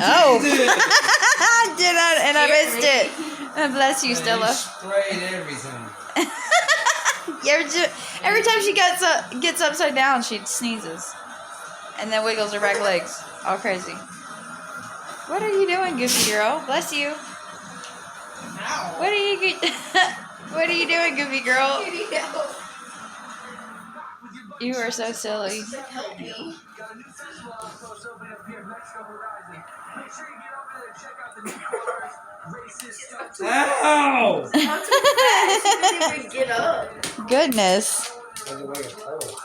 Oh. I did not, and I missed it. Bless you, Stella. Sprayed everything. Every time she gets upside down, she sneezes. And then wiggles her back legs. All crazy. What are you doing, Goofy girl? Bless you. Ow. What are you What are you doing, Goofy girl? You are so silly. Help me. Ow! Not too fast. You didn't even get up. Goodness. By the way, it's cold.